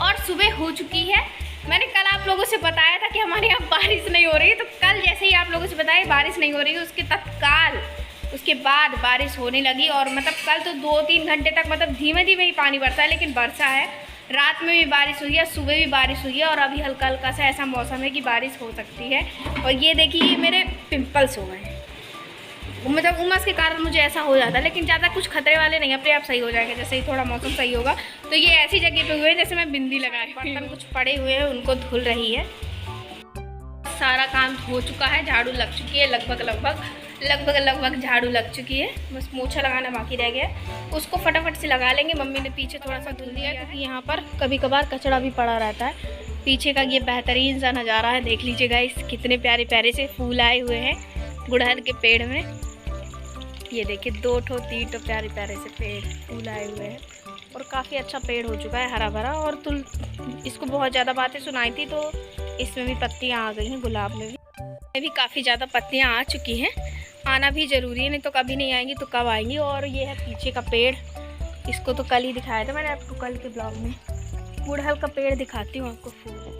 और सुबह हो चुकी है। मैंने कल आप लोगों से बताया था कि हमारे यहाँ बारिश नहीं हो रही है, तो कल जैसे ही आप लोगों से बताया बारिश नहीं हो रही है, उसके तत्काल उसके बाद बारिश होने लगी। और मतलब कल तो 2-3 घंटे तक मतलब धीमे धीमे ही पानी बरसा है, लेकिन बरसा है। रात में भी बारिश हुई है, सुबह भी बारिश हुई है, और अभी हल्का हल्का सा ऐसा मौसम है कि बारिश हो सकती है। और ये देखिए, ये मेरे पिंपल्स हो गए हैं, मतलब उमस के कारण मुझे ऐसा हो जाता है, लेकिन ज़्यादा कुछ खतरे वाले नहीं, अपने आप सही हो जाएगा जैसे ही थोड़ा मौसम सही होगा। तो ये ऐसी जगह पे हुए हैं जैसे मैं बिंदी लगा रही हूँ। बर्तन कुछ पड़े हुए हैं, उनको धुल रही है। सारा काम हो चुका है, झाड़ू लग चुकी है, लगभग झाड़ू लग चुकी है, बस मोछा लगाना बाकी रह गया है। उसको फटाफट से लगा लेंगे। मम्मी ने पीछे थोड़ा सा धुल दिया है, क्योंकि यहाँ पर कभी कभार कचरा भी पड़ा रहता है। पीछे का ये बेहतरीन सा नज़ारा है, देख लीजिएगा। इस कितने प्यारे प्यारे से फूल आए हुए हैं गुड़हल के पेड़ में। ये देखिए 2-3 प्यारे प्यारे से पेड़ फूल आए हुए हैं, और काफ़ी अच्छा पेड़ हो चुका है, हरा भरा। और इसको बहुत ज़्यादा बातें सुनाई थी, तो इसमें भी पत्तियाँ आ गई हैं। गुलाब में भी काफ़ी ज़्यादा पत्तियाँ आ चुकी हैं। आना भी ज़रूरी है, नहीं तो कभी नहीं आएंगी तो कब आएंगी। और ये है पीछे का पेड़, इसको तो कल ही दिखाया था मैंने आपको, कल के ब्लॉग में। गुड़हल का पेड़ दिखाती हूँ आपको फूल।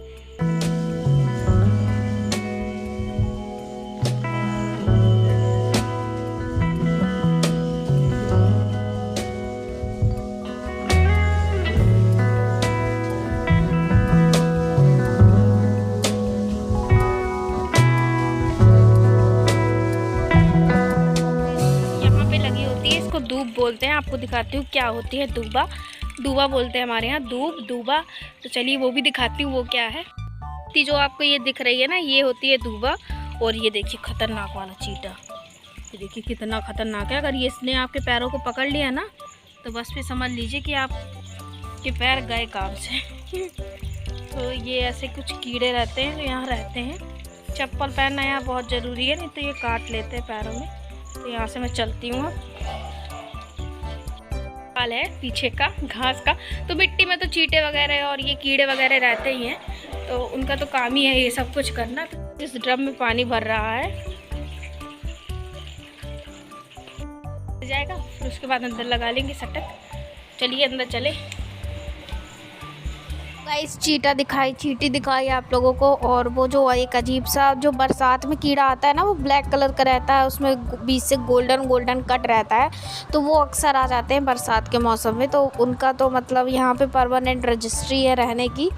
दूब बोलते हैं, आपको दिखाती हूँ क्या होती है। दूबा बोलते हैं हमारे यहाँ, दूबा। तो चलिए वो भी दिखाती हूँ वो क्या है। जो आपको ये दिख रही है ना, ये होती है दूबा। और ये देखिए खतरनाक वाला चीटा, ये देखिए कितना खतरनाक है। अगर ये इसने आपके पैरों को पकड़ लिया ना, तो बस फिर समझ लीजिए कि आपके पैर गए काम से। तो ये ऐसे कुछ कीड़े रहते हैं जो यहाँ रहते हैं। चप्पल पहनना यहाँ बहुत ज़रूरी है, नहीं तो ये काट लेते हैं पैरों में। तो यहाँ से मैं चलती हूँ। है पीछे का घास का, तो मिट्टी में तो चींटे वगैरह और ये कीड़े वगैरह रहते ही हैं, तो उनका तो काम ही है ये सब कुछ करना। तो इस ड्रम में पानी भर रहा है, जाएगा फिर उसके बाद अंदर लगा लेंगे सटक। चलिए अंदर चले। गाइस चींटी दिखाई आप लोगों को। और वो जो एक अजीब सा जो बरसात में कीड़ा आता है ना, वो ब्लैक कलर का रहता है, उसमें बीच से गोल्डन कट रहता है। तो वो अक्सर आ जाते हैं बरसात के मौसम में, तो उनका तो मतलब यहाँ पे परमानेंट रजिस्ट्री है रहने की,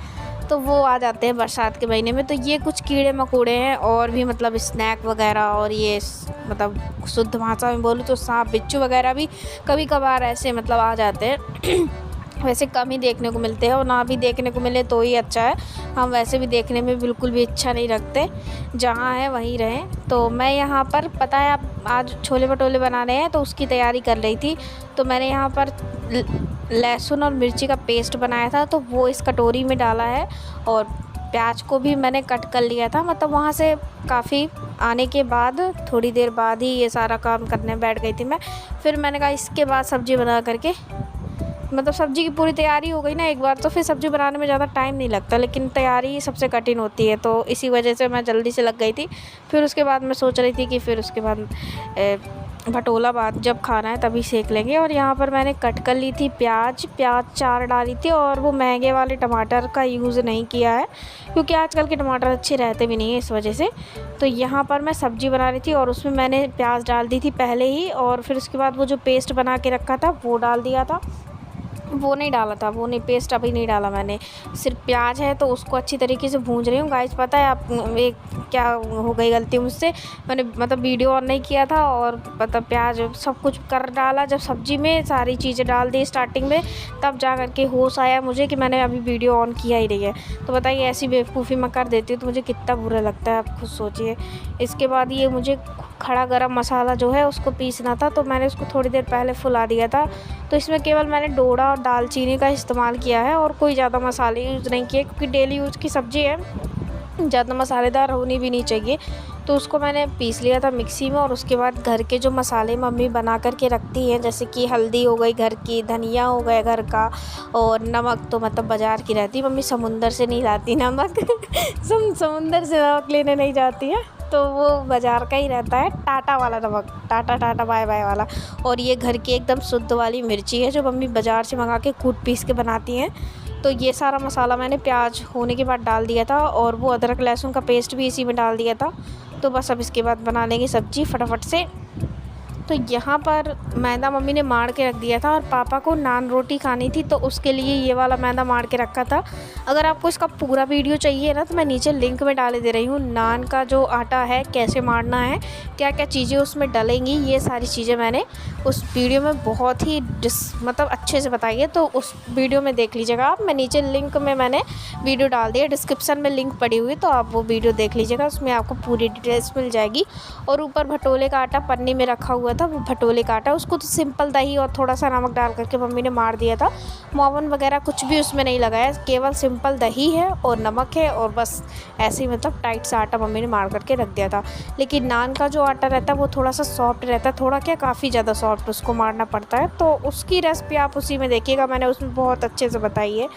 तो वो आ जाते हैं बरसात के महीने में। तो ये कुछ कीड़े मकोड़े हैं, और भी मतलब स्नैक वगैरह, और ये मतलब शुद्ध भाषा में बोलूँ तो सांप बिच्छू वगैरह भी कभी कभार ऐसे मतलब आ जाते हैं। वैसे कम ही देखने को मिलते हैं, और ना भी देखने को मिले तो ही अच्छा है। हम वैसे भी देखने में बिल्कुल भी इच्छा नहीं रखते, जहाँ है वहीं रहें। तो मैं यहाँ पर पता है आप आज छोले भटूरे बनाने हैं, तो उसकी तैयारी कर रही थी। तो मैंने यहाँ पर लहसुन और मिर्ची का पेस्ट बनाया था, तो वो इस कटोरी में डाला है। और प्याज को भी मैंने कट कर लिया था, मतलब वहाँ से काफ़ी आने के बाद थोड़ी देर बाद ही ये सारा काम करने बैठ गई थी मैं। फिर मैंने कहा इसके बाद सब्ज़ी बना करके, मतलब सब्ज़ी की पूरी तैयारी हो गई ना एक बार, तो फिर सब्ज़ी बनाने में ज़्यादा टाइम नहीं लगता, लेकिन तैयारी सबसे कठिन होती है। तो इसी वजह से मैं जल्दी से लग गई थी। फिर उसके बाद मैं सोच रही थी कि फिर उसके बाद भटोला बाद जब खाना है तभी सेक लेंगे। और यहाँ पर मैंने कट कर ली थी प्याज 4 डाली थी, और वो महंगे वाले टमाटर का यूज़ नहीं किया है, क्योंकि आजकल के टमाटर अच्छे रहते भी नहीं हैं इस वजह से। तो यहाँ पर मैं सब्ज़ी बना रही थी, और उसमें मैंने प्याज डाल दी थी पहले ही, और फिर उसके बाद वो जो पेस्ट बना के रखा था वो डाल दिया था। वो नहीं डाला था, वो नहीं, पेस्ट अभी नहीं डाला मैंने, सिर्फ प्याज है तो उसको अच्छी तरीके से भूंज रही हूँ। गाइस पता है आप एक क्या हो गई गलती मुझसे, मैंने मतलब वीडियो ऑन नहीं किया था, और मतलब प्याज सब कुछ कर डाला जब सब्ज़ी में, सारी चीज़ें डाल दी स्टार्टिंग में, तब जा कर के होश आया मुझे कि मैंने अभी वीडियो ऑन किया ही नहीं है। तो बताइए ऐसी बेवकूफ़ी मैं कर देती हूँ तो मुझे कितना बुरा लगता है, आप खुद सोचिए। इसके बाद ये मुझे खड़ा गरम मसाला जो है उसको पीसना था, तो मैंने उसको थोड़ी देर पहले फुला दिया था। तो इसमें केवल मैंने डोडा और दालचीनी का इस्तेमाल किया है, और कोई ज़्यादा मसाले यूज़ नहीं किए, क्योंकि डेली यूज़ की सब्ज़ी है, ज़्यादा मसालेदार होनी भी नहीं चाहिए। तो उसको मैंने पीस लिया था मिक्सी में। और उसके बाद घर के जो मसाले मम्मी बना कर के रखती हैं, जैसे कि हल्दी हो गई घर की, धनिया हो गया घर का, और नमक तो मतलब बाज़ार की रहती, मम्मी समुंदर से नहीं लाती नमक। समुंदर से नमक लेने नहीं जाती है, तो वो बाज़ार का ही रहता है, टाटा वाला नमक, टाटा बाय बाय वाला। और ये घर की एकदम शुद्ध वाली मिर्ची है, जो मम्मी बाज़ार से मंगा के कूट पीस के बनाती हैं। तो ये सारा मसाला मैंने प्याज होने के बाद डाल दिया था और वो अदरक लहसुन का पेस्ट भी इसी में डाल दिया था। तो बस अब इसके बाद बना लेंगे सब्ज़ी फटाफट से। तो यहाँ पर मैदा मम्मी ने मार के रख दिया था और पापा को नान रोटी खानी थी, तो उसके लिए ये वाला मैदा मार के रखा था। अगर आपको इसका पूरा वीडियो चाहिए ना तो मैं नीचे लिंक में डाल दे रही हूँ। नान का जो आटा है कैसे मारना है, क्या क्या चीज़ें उसमें डलेंगी, ये सारी चीज़ें मैंने उस वीडियो में बहुत ही मतलब अच्छे से बताई है, तो उस वीडियो में देख लीजिएगा आप। मैं नीचे लिंक में मैंने वीडियो डाल दिया, डिस्क्रिप्शन में लिंक पड़ी हुई, तो आप वो वीडियो देख लीजिएगा, उसमें आपको पूरी डिटेल्स मिल जाएगी। और ऊपर भटोले का आटा पन्नी में रखा हुआ था, वो भटोले का आटा, उसको तो सिंपल दही और थोड़ा सा नमक डाल करके मम्मी ने मार दिया था। मोवन वगैरह कुछ भी उसमें नहीं लगाया, केवल सिंपल दही है और नमक है और बस ऐसे ही मतलब टाइट सा आटा मम्मी ने मार करके रख दिया था। लेकिन नान का जो आटा रहता है वो थोड़ा सा सॉफ्ट रहता है, थोड़ा क्या काफ़ी ज़्यादा सॉफ्ट उसको मारना पड़ता है। तो उसकी रेसिपी आप उसी में देखिएगा, मैंने उसमें बहुत अच्छे से बताई है।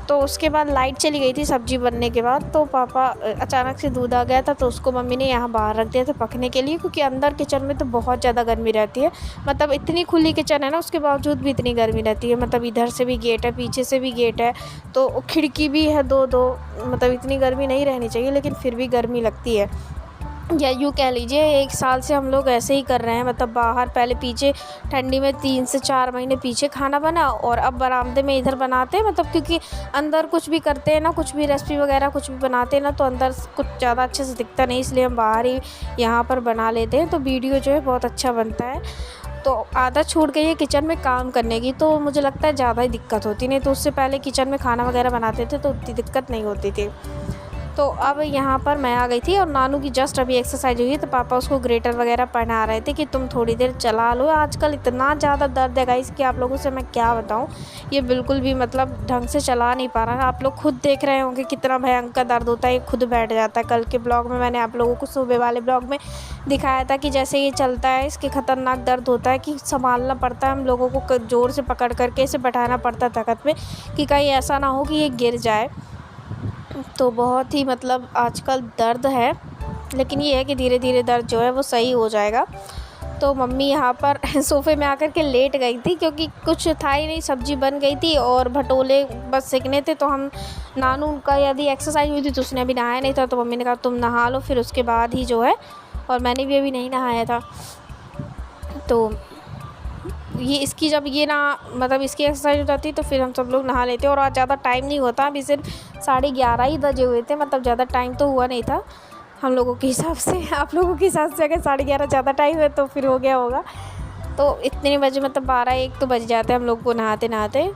तो उसके बाद लाइट चली गई थी सब्ज़ी बनने के बाद, तो पापा अचानक से दूध आ गया था, तो उसको मम्मी ने यहाँ बाहर रख दिया था पकने के लिए, क्योंकि अंदर किचन में तो बहुत ज़्यादा गर्मी रहती है। मतलब इतनी खुली किचन है ना, उसके बावजूद भी इतनी गर्मी रहती है। मतलब इधर से भी गेट है, पीछे से भी गेट है, तो खिड़की भी है दो दो। मतलब इतनी गर्मी नहीं रहनी चाहिए, लेकिन फिर भी गर्मी लगती है। या यूँ कह लीजिए 1 साल से हम लोग ऐसे ही कर रहे हैं। मतलब बाहर पहले पीछे ठंडी में 3 से 4 महीने पीछे खाना बना, और अब बरामदे में इधर बनाते हैं। मतलब क्योंकि अंदर कुछ भी करते हैं ना, कुछ भी रेसिपी वगैरह कुछ भी बनाते हैं ना, तो अंदर कुछ ज़्यादा अच्छे से दिखता नहीं, इसलिए हम बाहर ही यहाँ पर बना लेते हैं। तो वीडियो जो है बहुत अच्छा बनता है। तो आदत छूट गई है किचन में काम करने की, तो मुझे लगता है ज़्यादा ही दिक्कत होती, नहीं तो उससे पहले किचन में खाना वगैरह बनाते थे तो उतनी दिक्कत नहीं होती थी। तो अब यहाँ पर मैं आ गई थी और नानू की जस्ट अभी एक्सरसाइज हुई, तो पापा उसको ग्रेटर वगैरह पहना रहे थे कि तुम थोड़ी देर चला लो। आजकल इतना ज़्यादा दर्द है गाइस कि आप लोगों से मैं क्या बताऊँ, ये बिल्कुल भी मतलब ढंग से चला नहीं पा रहा। आप लोग खुद देख रहे होंगे कितना भयंकर दर्द होता है, ये खुद बैठ जाता है। कल के ब्लॉग में मैंने आप लोगों को सुबह वाले ब्लॉग में दिखाया था कि जैसे ये चलता है इसके ख़तरनाक दर्द होता है, कि संभालना पड़ता है हम लोगों को, ज़ोर से पकड़ करके इसे बैठाना पड़ता है तख्त पे, कि कहीं ऐसा ना हो कि ये गिर जाए। तो बहुत ही मतलब आजकल दर्द है, लेकिन ये है कि धीरे धीरे दर्द जो है वो सही हो जाएगा। तो मम्मी यहाँ पर सोफ़े में आकर के लेट गई थी, क्योंकि कुछ था ही नहीं, सब्ज़ी बन गई थी और भटोले बस सेकने थे। तो हम नानू का यदि एक्सरसाइज हुई थी तो उसने अभी नहाया नहीं था, तो मम्मी ने कहा तुम नहा लो फिर उसके बाद ही जो है, और मैंने भी अभी नहीं नहाया था। तो ये इसकी जब ये ना मतलब इसकी एक्सरसाइज हो जाती तो फिर हम सब लोग नहा लेते। और आज ज़्यादा टाइम नहीं होता, अभी सिर्फ 11:30 ही बजे हुए थे। मतलब ज़्यादा टाइम तो हुआ नहीं था हम लोगों के हिसाब से। आप लोगों के हिसाब से अगर 11:30 ज़्यादा टाइम है तो फिर हो गया होगा। तो इतने बजे मतलब 12-1 तो बज जाते हैं हम लोग को नहाते नहाते।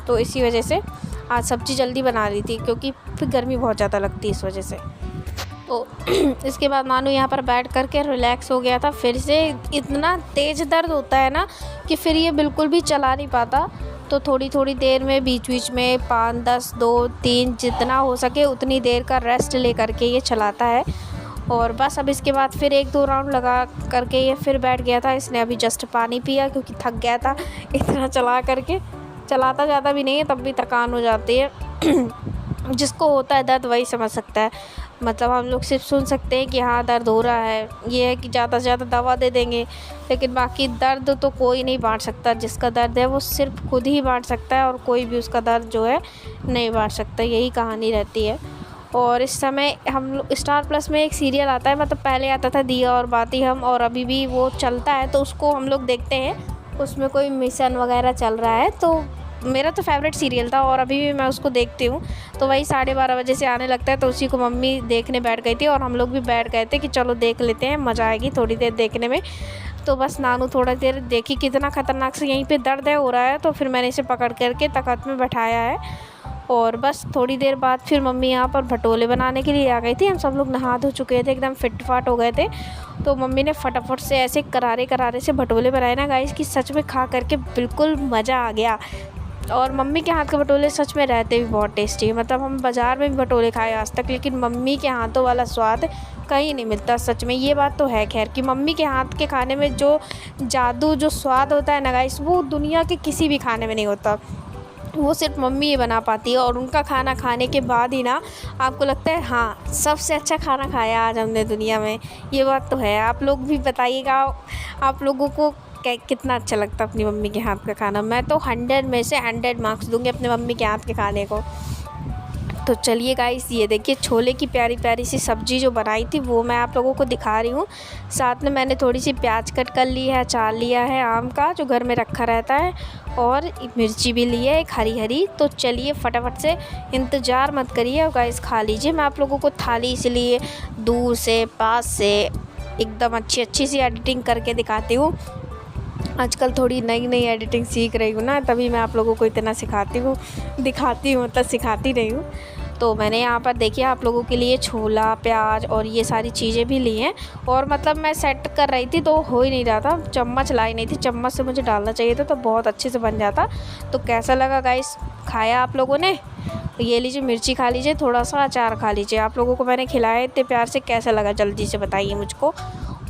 तो इसी वजह से आज सब्ज़ी जल्दी बना ली थी, क्योंकि फिर गर्मी बहुत ज़्यादा लगती है इस वजह से। तो इसके बाद नानू यहाँ पर बैठ करके रिलैक्स हो गया था। फिर से इतना तेज़ दर्द होता है ना कि फिर ये बिल्कुल भी चला नहीं पाता। तो थोड़ी थोड़ी देर में बीच बीच में 5, 10, 2, 3 जितना हो सके उतनी देर का रेस्ट ले करके ये चलाता है। और बस अब इसके बाद फिर 1-2 राउंड लगा करके ये फिर बैठ गया था। इसने अभी जस्ट पानी पिया, क्योंकि थक गया था इतना चला करके। चलाता ज़्यादा भी नहीं है, तब भी थकान हो जाती है। जिसको होता है दर्द वही समझ सकता है। मतलब हम लोग सिर्फ सुन सकते हैं कि हाँ दर्द हो रहा है, ये है कि ज़्यादा से ज़्यादा दवा दे देंगे, लेकिन बाकी दर्द तो कोई नहीं बांट सकता। जिसका दर्द है वो सिर्फ खुद ही बांट सकता है, और कोई भी उसका दर्द जो है नहीं बांट सकता। यही कहानी रहती है। और इस समय हम लोग स्टार प्लस में एक सीरियल आता है, मतलब पहले आता था दिया और बाती हम, और अभी भी वो चलता है, तो उसको हम लोग देखते हैं। उसमें कोई मिशन वगैरह चल रहा है, तो मेरा तो फेवरेट सीरियल था और अभी भी मैं उसको देखती हूँ। तो वही 12:30 बजे से आने लगता है, तो उसी को मम्मी देखने बैठ गई थी और हम लोग भी बैठ गए थे कि चलो देख लेते हैं, मज़ा आएगी थोड़ी देर देखने में। तो बस नानू थोड़ा देर देखी, कितना ख़तरनाक से यहीं पे दर्द है हो रहा है, तो फिर मैंने इसे पकड़ करके तख्त में बैठाया है। और बस थोड़ी देर बाद फिर मम्मी यहाँ पर भटोले बनाने के लिए आ गई थी। हम सब लोग नहा धो चुके थे, एकदम फिट फाट हो गए थे। तो मम्मी ने फटाफट से ऐसे करारे करारे से भटोले बनाए ना गाइस, कि सच में खा करके बिल्कुल मज़ा आ गया। और मम्मी के हाथ के भटोले सच में रहते भी बहुत टेस्टी है। मतलब हम बाज़ार में भी भटोले खाए आज तक, लेकिन मम्मी के हाथों वाला स्वाद कहीं नहीं मिलता सच में। ये बात तो है खैर, कि मम्मी के हाथ के खाने में जो जादू, जो स्वाद होता है ना गाइस, वो दुनिया के किसी भी खाने में नहीं होता। वो सिर्फ मम्मी ही बना पाती है। और उनका खाना खाने के बाद ही ना आपको लगता है हाँ सबसे अच्छा खाना खाया आज हमने दुनिया में। ये बात तो है। आप लोग भी बताइएगा आप लोगों को कितना अच्छा लगता है अपनी मम्मी के हाथ का खाना। मैं तो 100 में से 100 मार्क्स दूँगी अपनी मम्मी के हाथ के खाने को। तो चलिए गाइस, ये देखिए छोले की प्यारी प्यारी सी सब्ज़ी जो बनाई थी वो मैं आप लोगों को दिखा रही हूँ। साथ में मैंने थोड़ी सी प्याज कट कर ली है, अचार लिया है आम का जो घर में रखा रहता है, और मिर्ची भी ली है एक हरी हरी। तो चलिए फटाफट से, इंतज़ार मत करिए और गाइस खा लीजिए। मैं आप लोगों को थाली इसलिए दूर से पास से एकदम अच्छी सी एडिटिंग करके दिखाती हूँ। आजकल थोड़ी नई नई एडिटिंग सीख रही हूँ ना, तभी मैं आप लोगों को इतना दिखाती हूँ मतलब सिखाती नहीं हूँ। तो मैंने यहाँ पर देखिए आप लोगों के लिए छोला, प्याज और ये सारी चीज़ें भी ली हैं। और मतलब मैं सेट कर रही थी तो हो ही नहीं रहा था, चम्मच लाई नहीं थी, चम्मच से मुझे डालना चाहिए था तो बहुत अच्छे से बन जाता। तो कैसा लगा गाइस, खाया आप लोगों ने? ये लीजिए मिर्ची खा लीजिए, थोड़ा सा अचार खा लीजिए। आप लोगों को मैंने खिलाया इतने प्यार से, कैसा लगा जल्दी से बताइए मुझको।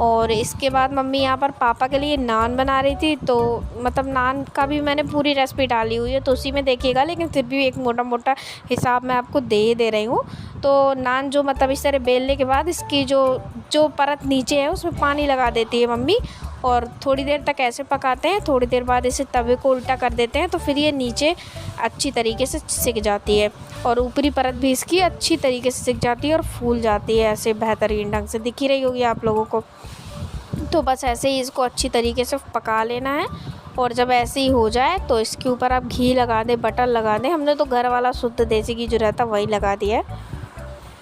और इसके बाद मम्मी यहाँ पर पापा के लिए नान बना रही थी। तो मतलब नान का भी मैंने पूरी रेसिपी डाली हुई है तो उसी में देखिएगा, लेकिन फिर भी एक मोटा मोटा हिसाब मैं आपको दे रही हूँ। तो नान जो मतलब इस तरह बेलने के बाद इसकी जो परत नीचे है उसमें पानी लगा देती है मम्मी, और थोड़ी देर तक ऐसे पकाते हैं। थोड़ी देर बाद इसे तवे को उल्टा कर देते हैं तो फिर ये नीचे अच्छी तरीके से सिक जाती है, और ऊपरी परत भी इसकी अच्छी तरीके से सिक जाती है और फूल जाती है ऐसे बेहतरीन ढंग से। दिख ही रही होगी आप लोगों को। तो बस ऐसे ही इसको अच्छी तरीके से पका लेना है, और जब ऐसे ही हो जाए तो इसके ऊपर आप घी लगा दें, बटर लगा दें। हमने तो घर वाला शुद्ध देसी घी जो रहता है वही लगा दिया है।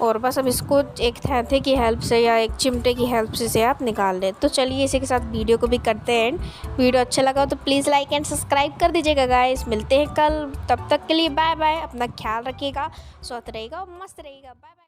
और बस अब इसको एक थैथे की हेल्प से या एक चिमटे की हेल्प से आप निकाल दें। तो चलिए इसी के साथ वीडियो को भी करते हैं एंड। वीडियो अच्छा लगा तो प्लीज़ लाइक एंड सब्सक्राइब कर दीजिएगा गाइस। मिलते हैं कल, तब तक के लिए बाय बाय। अपना ख्याल रखिएगा, स्वस्थ रहिएगा और मस्त रहिएगा। Bye bye.